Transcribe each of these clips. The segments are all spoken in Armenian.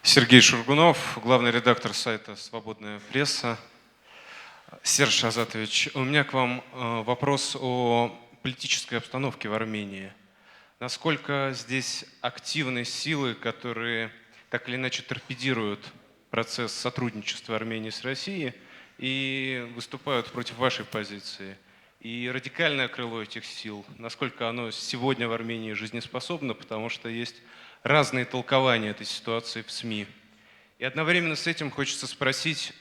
Сергей Шургунов, главный редактор сайта «Свободная пресса». Серж Азатович, у меня к вам вопрос о политической обстановке в Армении. Насколько здесь активны силы, которые так или иначе торпедируют процесс сотрудничества Армении с Россией и выступают против вашей позиции? И радикальное крыло этих сил, насколько оно сегодня в Армении жизнеспособно, потому что есть разные толкования этой ситуации в СМИ. И одновременно с этим хочется спросить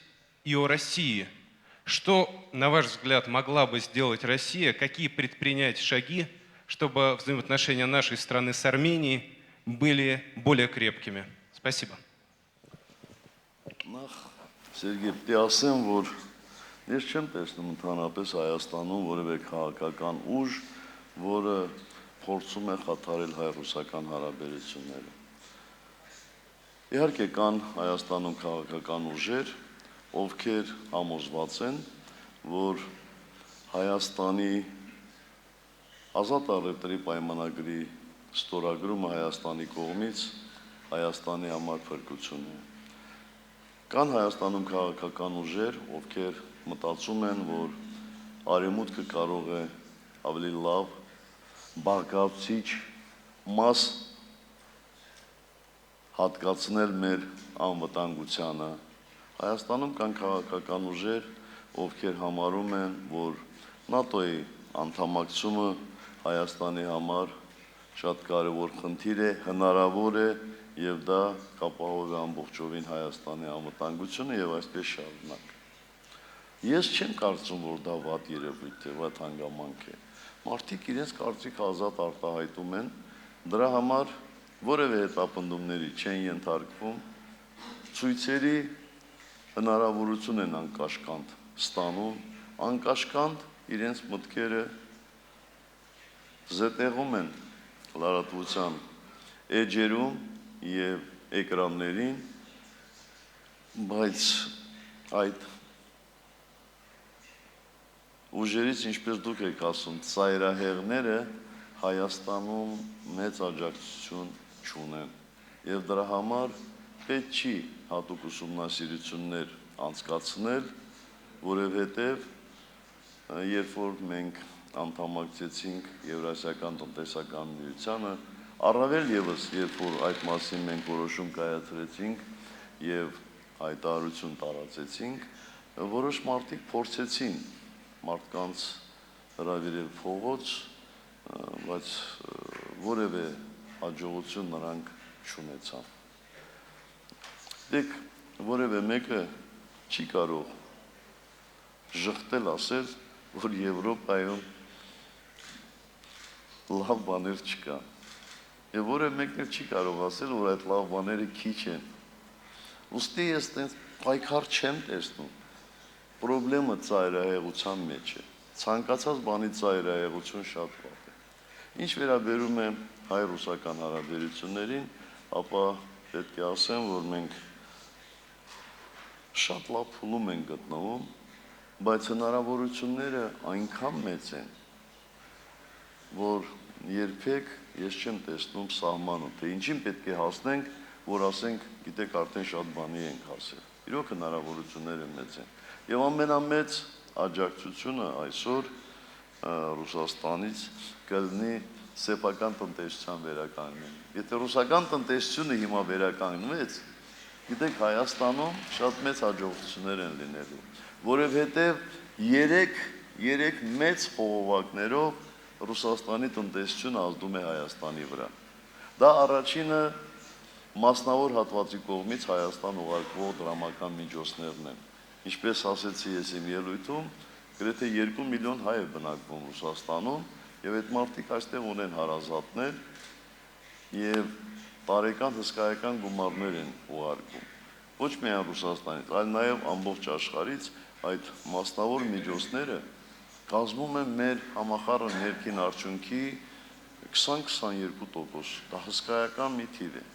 и о России. Что, на ваш взгляд, могла бы сделать Россия, какие предпринять шаги, чтобы взаимоотношения нашей страны с Арменией были более крепкими? Спасибо. Սերգեյ, պիտի ասեմ, որ ես չեմ տեսնում ընդհանրապես Հայաստանում որևէ քաղաքական ուժ, որը փորձում է խաթարել հայ-ռուսական հարաբերությունները։ Իհարկե կան Հայաստանում քաղաքական ուժեր, ովքեր համոզված են, որ Հայաստանի ազատ առևտրի պայմանագրի ստորագրումը Հայաստանի կողմից Հայաստանի համար փրկություն է։ Կան Հայաստանում քաղաքական ուժեր, ովքեր մտածում են, որ արևմուտքը կարող է ավելի լավ, բաղկացիչ մաս հատկացնել մեր անվտանգությանը։ Հայաստանում կան քաղաքական ուժեր, ովքեր համարում են, որ ՆԱՏՕ-ի անդամակցումը Հայաստանի համար շատ կարևոր խնդիր է, հնարավոր է եւ դա կապահովի ամբողջովին Հայաստանի անվտանգությունը եւ այսպես շարունակ։ Ես չեմ կարծում, որ դա վատ երևույթ է, վատ հանգամանք է։ Մարդիկ իրենց կարծիք ազատ արտահայտում են, դրա համար որևէ հետապնդումների չեն ենթարկվում, ցույցերի հնարավորություն են անկաշկանդ ստանում, անկաշկանդ իրենց մտքերը զետեղում են լրատվության էջերում եւ էկրաններին, բայց այդ ուժերից, ինչպես դուք եք ասում, ծայրահեղները Հայաստանում մեծ աջակցություն չունեն եւ դրա համար պետք չի հատուկ ուսումնասիրություններ անցկացնել, որովհետեւ երբ որ մենք անդամակցեցինք Եվրասիական տնտեսական միությանը, առավել եւս երբ որ այդ մասին մենք որոշում կայացրեցինք եւ հայտարարություն տարածեցինք, որոշ մարդիկ փորձեցին մարդկանց հրավիրել փողոց, բայց որևէ հաջողություն նրանք չունեցան։ Դեք որևէ մեկը չի կարող ժխտել ասել, որ Եվրոպայում լավ բաներ չկան։ Եվ որևէ մեկն չի կարող ասել, որ այդ լավ բաները քիչ են։ Ուստի ես տենց պայքար չեմ տեսնում։ Պրոբլեմը ծայրահեղության մեջ է։ Ցանկացած բանի ծայրահեղություն շատ վատ է։ Ինչ վերաբերում է հայ-ռուսական հարաբերություններին, ապա պետք է ասեմ, որ մենք շատ լավ փուլում ենք գտնվում, բայց հնարավորությունները այնքան մեծ են, որ երբեք ես չեմ տեսնում սահմանը, թե ինչին պետք է հասնենք, որ ասենք, գիտեք, արդեն շատ բանի ենք հասել։ Իրոք հնարավորությունները մեծ են։ Եվ ամենամեծ աջակցությունը այսօր Ռուսաստանից կլինի սեփական տնտեսության վերականգնումը։ Եթե ռուսական տնտեսությունը հիմա վերականգնվեց, գիտեք, Հայաստանում շատ մեծ հաջողություններ են լինելու, որովհետև երեք մեծ խողովակներով Ռուսաստանի տնտեսությունը ազդում է Հայաստանի վրա։ Դա առաջինը մասնավոր հատվածի կողմից Հայաստան ուղարկվող դրամական միջոցներն են։ Ինչպես ասեցի ես իմ ելույթում, գրեթե 2 միլիոն հայ է բնակվում Ռուսաստանում եւ այդ մարդիկ այստեղ ունեն հարազատներ եւ տարեկան հսկայական գումարներ են ուղարկում։ Ոչ միայն Ռուսաստանից, այլ նաեւ ամբողջ աշխարհից այդ մասնավոր միջոցները կազմում է մեր համախառն ներքին արդյունքի 20-22%, դա հսկայական մի թիվ է։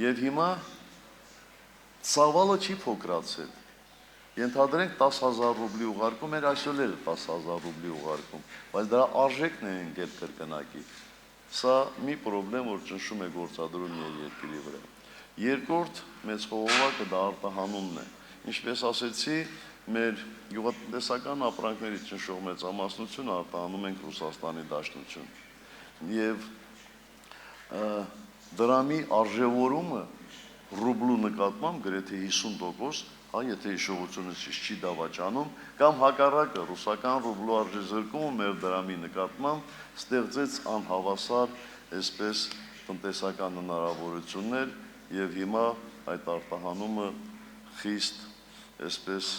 Եվ հիմա ծավալը չի փոքրացել։ Ենթադրենք 10,000 ռուբլի ուղարկում էր, այսօր էլ 10,000 ռուբլի ուղարկում, բայց դրա արժեքն է ընկել կրկնակի։ Սա մի պրոբլեմ, որ ճնշում է գործադրում երկրի վրա։ Երկրորդ մեծ խողովակը դա արտահանումն է։ Ինչպես ասեցի, մեր գյուղատնտեսական ապրանքների ճնշող մեծամասնությունը արտահանում ենք Ռուսաստանի Դաշնություն։ Եվ դրամի արժևորումը ռուբլու նկատմամբ գրեթե 50%, հա, եթե հիշողությունս չի դավաճանում, կամ հակառակը ռուսական ռուբլու արժեզրկումը մեր դրամի նկատմամբ ստեղծեց անհավասար այսպես տնտեսական հնարավորություններ եւ հիմա այդ արտահանումը խիստ այսպես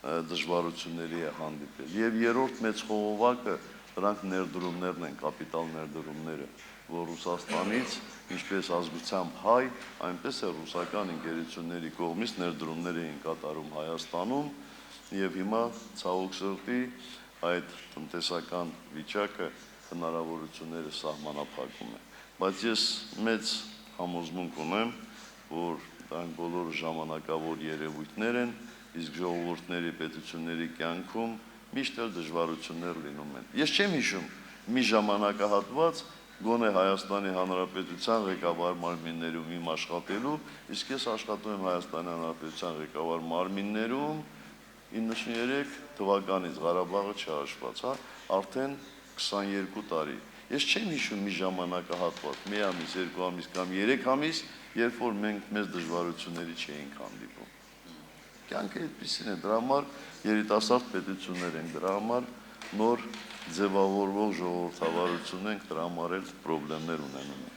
դժվարությունների է հանդիպել։ Եվ երրորդ մեծ խողովակը դրանք ներդրումներն են, կապիտալ ներդրումները, որ Ռուսաստանից ինչպես ազգությամբ հայ, այնպես է ռուսական ընկերությունների կողմից ներդրումներ էին կատարում Հայաստանում եւ հիմա ցավոք սրտի այդ տնտեսական վիճակը հնարավորությունները սահմանափակում է։ Բայց ես մեծ համոզմունք ունեմ, որ դրանք բոլորը ժամանակավոր երևույթներ են, իսկ ժողովուրդների պետությունների կյանքում միշտ էլ դժվարություններ լինում են։ Ես չեմ հիշում մի ժամանակահատված գոնե Հայաստանի Հանրապետության ղեկավար մարմիններում իմ աշխատելու, իսկ ես աշխատում եմ Հայաստանի Հանրապետության ղեկավար մարմիններում 93 թվականից Ղարաբաղը չհաշված, հա, արդեն 22 տարի։ Ես չեմ հիշում մի ժամանակահատված, մի ամիս, երկու ամիս կամ 3 ամիս, երբ որ մենք մեծ դժվարությունների չէինք հանդիպում։ Կյանքը այդպեսին է, դրա համար երիտասարդ պետություններ ենք, դրա համար նոր ձևավորվող ժողովրդավարություն ենք, դրա համար էլ խնդիրներ ունենում ենք։